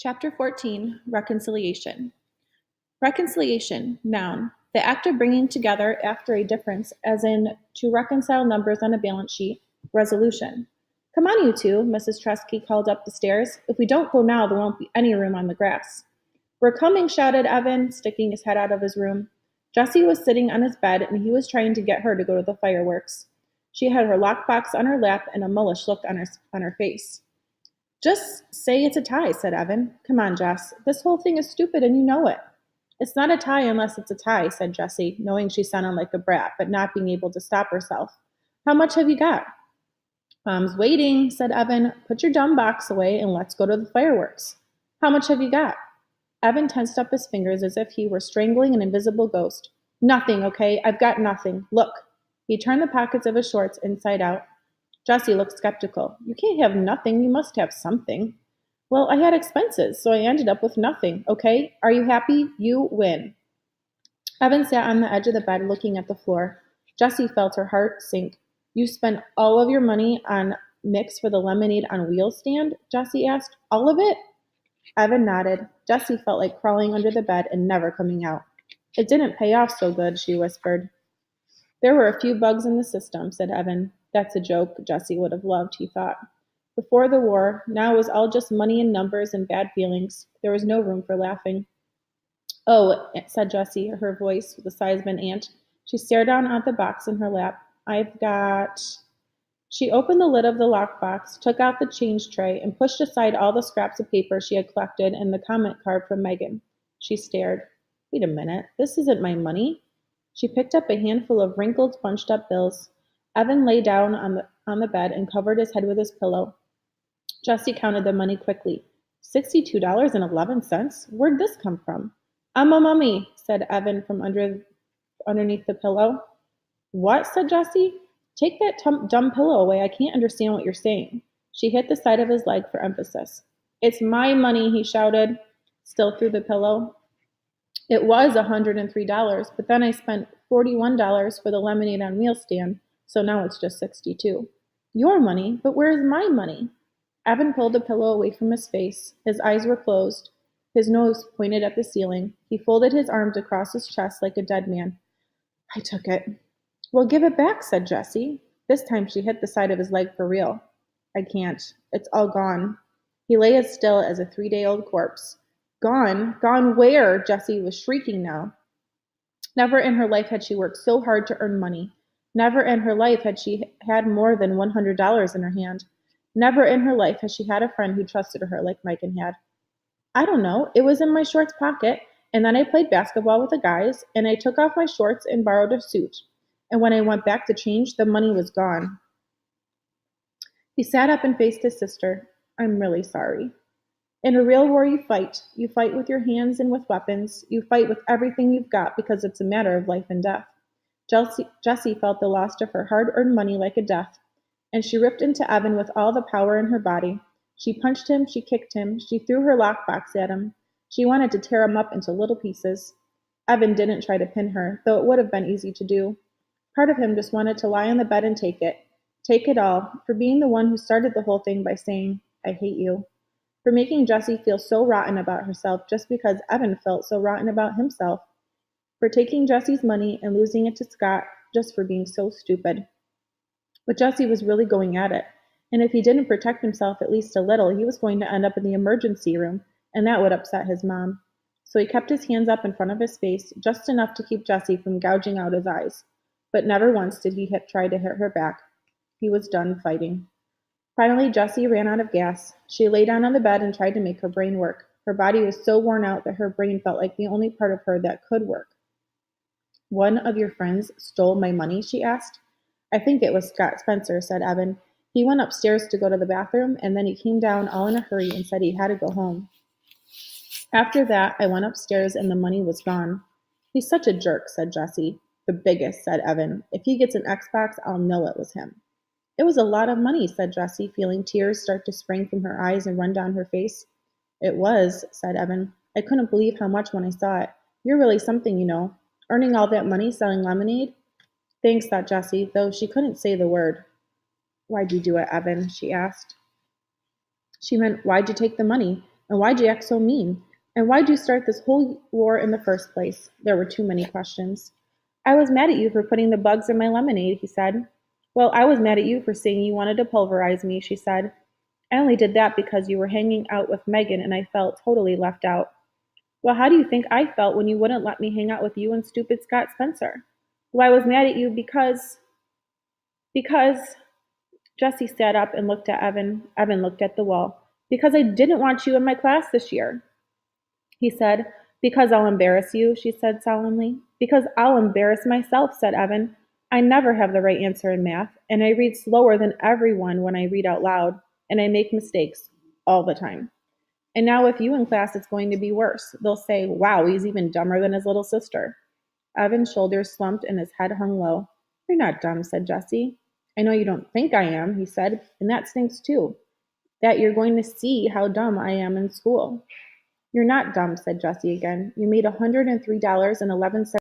Chapter 14, Reconciliation. Reconciliation, noun, the act of bringing together after a difference, as in to reconcile numbers on a balance sheet. Resolution. Come on, you two, Mrs. Tresky called up the stairs. If we don't go now, there won't be any room on the grass. We're coming, shouted Evan, sticking his head out of his room. Jessie was sitting on his bed, and he was trying to get her to go to the fireworks. She had her lockbox on her lap and a mullish look on her face. Just say it's a tie, said Evan. Come on, Jess. This whole thing is stupid and you know it. It's not a tie unless it's a tie, said Jessie, knowing she sounded like a brat, but not being able to stop herself. How much have you got? Mom's waiting, said Evan. Put your dumb box away and let's go to the fireworks. How much have you got? Evan tensed up his fingers as if he were strangling an invisible ghost. Nothing, okay? I've got nothing. Look. He turned the pockets of his shorts inside out. Jessie looked skeptical. You can't have nothing. You must have something. Well, I had expenses, so I ended up with nothing, okay? Are you happy? You win. Evan sat on the edge of the bed looking at the floor. Jessie felt her heart sink. You spent all of your money on mix for the lemonade on wheels stand? Jessie asked. All of it? Evan nodded. Jessie felt like crawling under the bed and never coming out. It didn't pay off so good, she whispered. There were a few bugs in the system, said Evan. That's a joke Jessie would have loved, he thought. Before the war, now it was all just money and numbers and bad feelings. There was no room for laughing. Oh, said Jessie, her voice the size of an ant. She stared down at the box in her lap. I've got... She opened the lid of the lockbox, took out the change tray, and pushed aside all the scraps of paper she had collected and the comment card from Megan. She stared. Wait a minute, this isn't my money. She picked up a handful of wrinkled, bunched-up bills. Evan lay down on the bed and covered his head with his pillow. Jessie counted the money quickly. $62.11? Where'd this come from? I'm a mummy, said Evan from underneath the pillow. What? Said Jessie. Take that dumb pillow away. I can't understand what you're saying. She hit the side of his leg for emphasis. It's my money, he shouted, still through the pillow. It was $103, but then I spent $41 for the lemonade on wheel stand, so now it's just $62. Your money? But where's my money? Evan pulled the pillow away from his face. His eyes were closed. His nose pointed at the ceiling. He folded his arms across his chest like a dead man. I took it. Well, give it back, said Jessie. This time she hit the side of his leg for real. I can't. It's all gone. He lay as still as a 3-day-old corpse. Gone? Gone where? Jessie was shrieking now. Never in her life had she worked so hard to earn money. Never in her life had she had more than $100 in her hand. Never in her life had she had a friend who trusted her like Megan had. I don't know. It was in my shorts pocket, and then I played basketball with the guys, and I took off my shorts and borrowed a suit. And when I went back to change, the money was gone. He sat up and faced his sister. I'm really sorry. In a real war, you fight. You fight with your hands and with weapons. You fight with everything you've got because it's a matter of life and death. Jessie felt the loss of her hard-earned money like a death, and she ripped into Evan with all the power in her body. She punched him, she kicked him, she threw her lockbox at him. She wanted to tear him up into little pieces. Evan didn't try to pin her, though it would have been easy to do. Part of him just wanted to lie on the bed and take it all, for being the one who started the whole thing by saying, I hate you. For making Jessie feel so rotten about herself just because Evan felt so rotten about himself. For taking Jessie's money and losing it to Scott just for being so stupid. But Jessie was really going at it, and if he didn't protect himself at least a little, he was going to end up in the emergency room, and that would upset his mom. So he kept his hands up in front of his face, just enough to keep Jessie from gouging out his eyes. But never once did he try to hit her back. He was done fighting. Finally, Jessie ran out of gas. She lay down on the bed and tried to make her brain work. Her body was so worn out that her brain felt like the only part of her that could work. One of your friends stole my money? She asked. I think it was Scott Spencer, said Evan. He went upstairs to go to the bathroom, and then he came down all in a hurry and said he had to go home. After that, I went upstairs and the money was gone. He's such a jerk, said Jessie. The biggest, said Evan. If he gets an Xbox, I'll know it was him. It was a lot of money, said Jessie, feeling tears start to spring from her eyes and run down her face. It was, said Evan. I couldn't believe how much when I saw it. You're really something, you know. Earning all that money selling lemonade? Thanks, thought Jessie, though she couldn't say the word. Why'd you do it, Evan? She asked. She meant, why'd you take the money? And why'd you act so mean? And why'd you start this whole war in the first place? There were too many questions. I was mad at you for putting the bugs in my lemonade, he said. Well, I was mad at you for saying you wanted to pulverize me, she said. I only did that because you were hanging out with Megan and I felt totally left out. Well, how do you think I felt when you wouldn't let me hang out with you and stupid Scott Spencer? Well, I was mad at you because Jesse sat up and looked at Evan. Evan looked at the wall. Because I didn't want you in my class this year, he said. Because I'll embarrass you, she said solemnly. Because I'll embarrass myself, said Evan. I never have the right answer in math, and I read slower than everyone when I read out loud, and I make mistakes all the time. And now with you in class, it's going to be worse. They'll say, wow, he's even dumber than his little sister. Evan's shoulders slumped and his head hung low. You're not dumb, said Jesse. I know you don't think I am, he said, and that stinks too. That you're going to see how dumb I am in school. You're not dumb, said Jesse again. You made $103.11